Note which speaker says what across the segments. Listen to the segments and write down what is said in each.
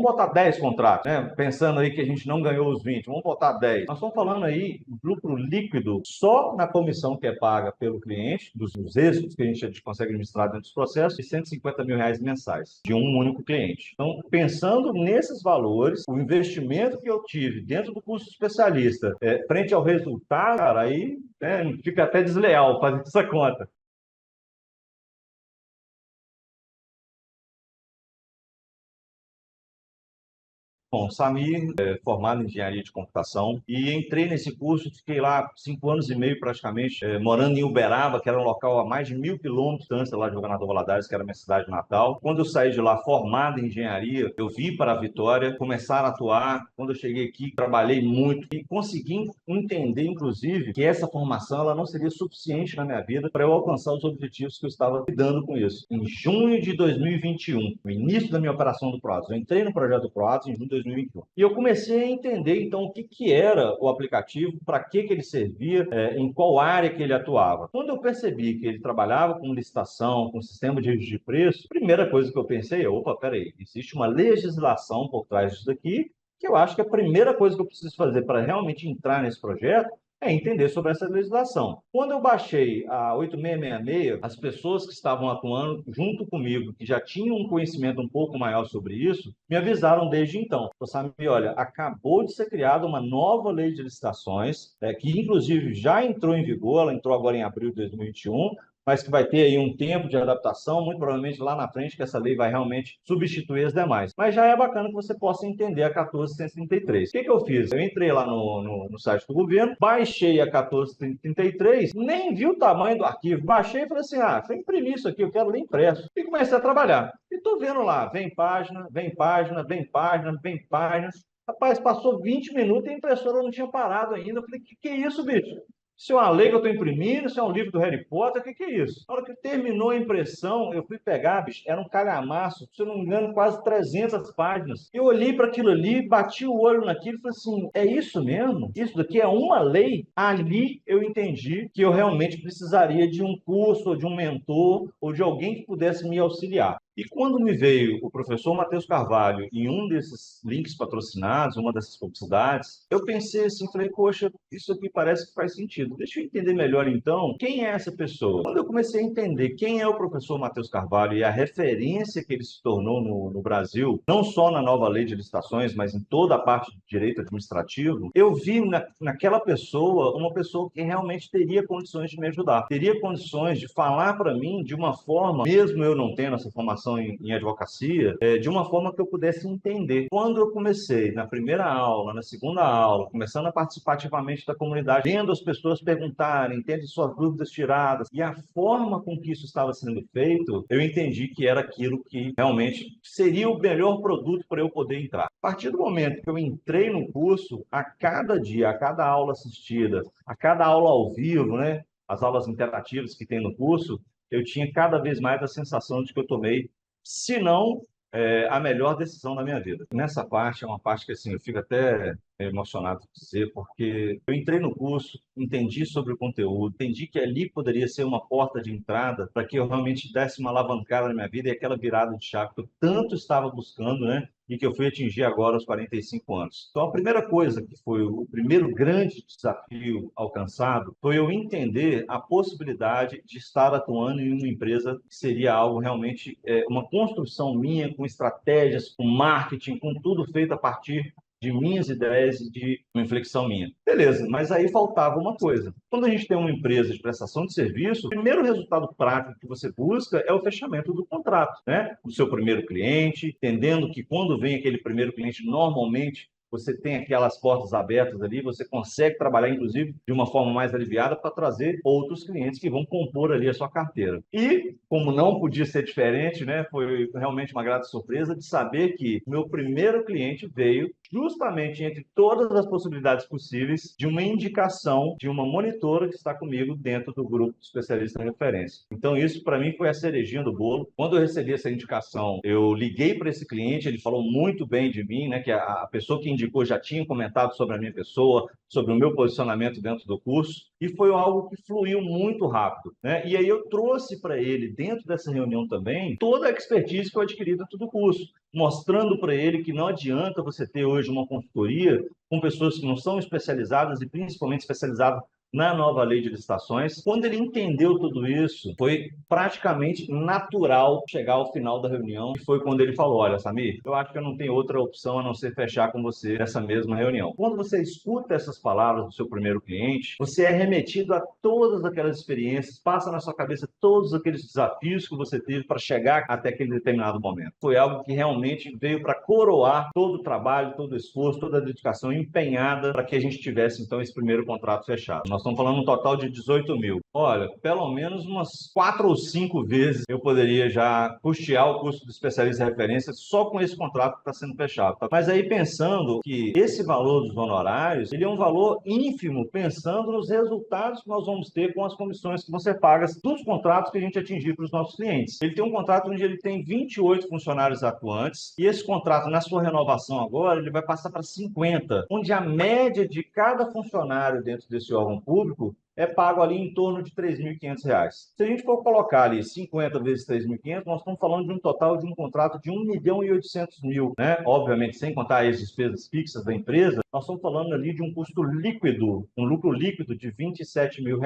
Speaker 1: botar 10 contratos, né? Pensando aí que a gente não ganhou os 20, vamos botar 10. Nós estamos falando aí de lucro líquido só na comissão que é paga pelo cliente, dos êxitos que a gente consegue administrar dentro dos processos, de R$ 150 mil mensais, de um único cliente. Então, pensando nesses valores, o investimento que eu tive dentro do curso especialista, frente ao resultado, cara, aí fica até desleal fazer essa conta. Bom, Samir, formado em engenharia de computação, e entrei nesse curso, fiquei lá 5 anos e meio praticamente, morando em Uberaba, que era um local a mais de 1.000 quilômetros de distância lá de Governador Valadares, que era a minha cidade natal. Quando eu saí de lá formado em engenharia, eu vim para a Vitória, começar a atuar. Quando eu cheguei aqui, trabalhei muito e consegui entender, inclusive, que essa formação ela não seria suficiente na minha vida para eu alcançar os objetivos que eu estava lidando com isso. Em junho de 2021, no início da minha operação do ProAtos, eu entrei no projeto do ProAtos em junho de 2021. E eu comecei a entender, então, o que, que era o aplicativo, para que ele servia, em qual área que ele atuava. Quando eu percebi que ele trabalhava com licitação, com sistema de registro de preço, a primeira coisa que eu pensei é, opa, peraí, existe uma legislação por trás disso daqui, que eu acho que a primeira coisa que eu preciso fazer para realmente entrar nesse projeto é entender sobre essa legislação. Quando eu baixei a 8666, as pessoas que estavam atuando junto comigo, que já tinham um conhecimento um pouco maior sobre isso, me avisaram desde então. Sabe, olha, acabou de ser criada uma nova lei de licitações, que inclusive já entrou em vigor, ela entrou agora em abril de 2021, mas que vai ter aí um tempo de adaptação, muito provavelmente lá na frente que essa lei vai realmente substituir as demais. Mas já é bacana que você possa entender a 1433. O que eu fiz? Eu entrei lá no site do governo, baixei a 1433, nem vi o tamanho do arquivo, baixei e falei assim, deixa eu imprimir isso aqui, eu quero ler impresso. E comecei a trabalhar. E estou vendo lá, vem página, vem página, vem página, vem página. Rapaz, passou 20 minutos e a impressora não tinha parado ainda. Eu falei, que é isso, bicho? Isso é uma lei que eu estou imprimindo, isso é um livro do Harry Potter, o que é isso? Na hora que terminou a impressão, eu fui pegar, bicho, era um calhamaço, se eu não me engano, quase 300 páginas. Eu olhei para aquilo ali, bati o olho naquilo e falei assim, é isso mesmo? Isso daqui é uma lei? Ali eu entendi que eu realmente precisaria de um curso, ou de um mentor, ou de alguém que pudesse me auxiliar. E quando me veio o professor Matheus Carvalho em um desses links patrocinados, uma dessas publicidades, eu pensei assim, falei, poxa, isso aqui parece que faz sentido. Deixa eu entender melhor então quem é essa pessoa. Quando eu comecei a entender quem é o professor Matheus Carvalho e a referência que ele se tornou no Brasil, não só na nova lei de licitações, mas em toda a parte de direito administrativo, eu vi naquela pessoa uma pessoa que realmente teria condições de me ajudar, teria condições de falar para mim de uma forma, mesmo eu não tendo essa formação em advocacia, de uma forma que eu pudesse entender. Quando eu comecei, na primeira aula, na segunda aula, começando a participar ativamente da comunidade, vendo as pessoas perguntarem, tendo suas dúvidas tiradas, e a forma com que isso estava sendo feito, eu entendi que era aquilo que realmente seria o melhor produto para eu poder entrar. A partir do momento que eu entrei no curso, a cada dia, a cada aula assistida, a cada aula ao vivo, né, as aulas interativas que tem no curso, eu tinha cada vez mais a sensação de que eu tomei, se não a melhor decisão da minha vida. Nessa parte, é uma parte que assim, eu fico até emocionado de dizer, porque eu entrei no curso, entendi sobre o conteúdo, entendi que ali poderia ser uma porta de entrada para que eu realmente desse uma alavancada na minha vida e aquela virada de chave que eu tanto estava buscando, né? E que eu fui atingir agora aos 45 anos. Então, a primeira coisa que foi o primeiro grande desafio alcançado foi eu entender a possibilidade de estar atuando em uma empresa que seria algo realmente, uma construção minha, com estratégias, com marketing, com tudo feito a partir de minhas ideias e de uma inflexão minha. Beleza, mas aí faltava uma coisa. Quando a gente tem uma empresa de prestação de serviço, o primeiro resultado prático que você busca é o fechamento do contrato, né? O seu primeiro cliente, entendendo que quando vem aquele primeiro cliente, normalmente você tem aquelas portas abertas ali, você consegue trabalhar, inclusive, de uma forma mais aliviada para trazer outros clientes que vão compor ali a sua carteira. E, como não podia ser diferente, né, foi realmente uma grata surpresa de saber que meu primeiro cliente veio justamente entre todas as possibilidades possíveis de uma indicação de uma monitora que está comigo dentro do grupo de especialistas em referência. Então, isso para mim foi a cerejinha do bolo. Quando eu recebi essa indicação, eu liguei para esse cliente, ele falou muito bem de mim, né, que a pessoa que indicou já tinha comentado sobre a minha pessoa, sobre o meu posicionamento dentro do curso, e foi algo que fluiu muito rápido, né? E aí eu trouxe para ele, dentro dessa reunião também, toda a expertise que eu adquiri dentro do curso, mostrando para ele que não adianta você ter hoje uma consultoria com pessoas que não são especializadas e principalmente especializadas na nova lei de licitações. Quando ele entendeu tudo isso, foi praticamente natural chegar ao final da reunião, e foi quando ele falou: olha, Samir, eu acho que eu não tenho outra opção a não ser fechar com você nessa mesma reunião. Quando você escuta essas palavras do seu primeiro cliente, você é remetido a todas aquelas experiências, passa na sua cabeça todos aqueles desafios que você teve para chegar até aquele determinado momento. Foi algo que realmente veio para coroar todo o trabalho, todo o esforço, toda a dedicação empenhada para que a gente tivesse, então, esse primeiro contrato fechado. Nós estamos falando um total de 18 mil. Olha, pelo menos umas 4 ou 5 vezes eu poderia já custear o custo de especialista de referência só com esse contrato que está sendo fechado. Tá? Mas aí pensando que esse valor dos honorários, ele é um valor ínfimo, pensando nos resultados que nós vamos ter com as comissões que vão ser pagas dos contratos que a gente atingir para os nossos clientes. Ele tem um contrato onde ele tem 28 funcionários atuantes, e esse contrato, na sua renovação agora, ele vai passar para 50, onde a média de cada funcionário dentro desse órgão público é pago ali em torno de R$ 3.500. Se a gente for colocar ali 50 vezes 3.500, nós estamos falando de um total de um contrato de 1.800.000, né? Obviamente, sem contar as despesas fixas da empresa, nós estamos falando ali de um custo líquido, um lucro líquido de R$ 27 mil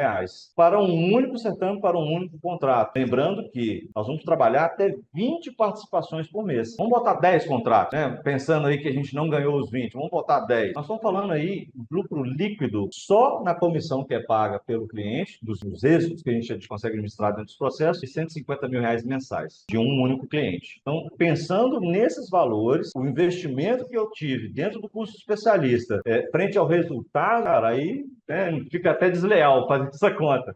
Speaker 1: para um único certame, para um único contrato. Lembrando que nós vamos trabalhar até 20 participações por mês. Vamos botar 10 contratos, né? Pensando aí que a gente não ganhou os 20, vamos botar 10. Nós estamos falando aí de lucro líquido só na comissão que é paga pelo cliente, dos êxitos que a gente consegue administrar dentro dos processos, de R$ 150 mil mensais, de um único cliente. Então, pensando nesses valores, o investimento que eu tive dentro do curso especialista, frente ao resultado, cara, aí fica até desleal fazer essa conta.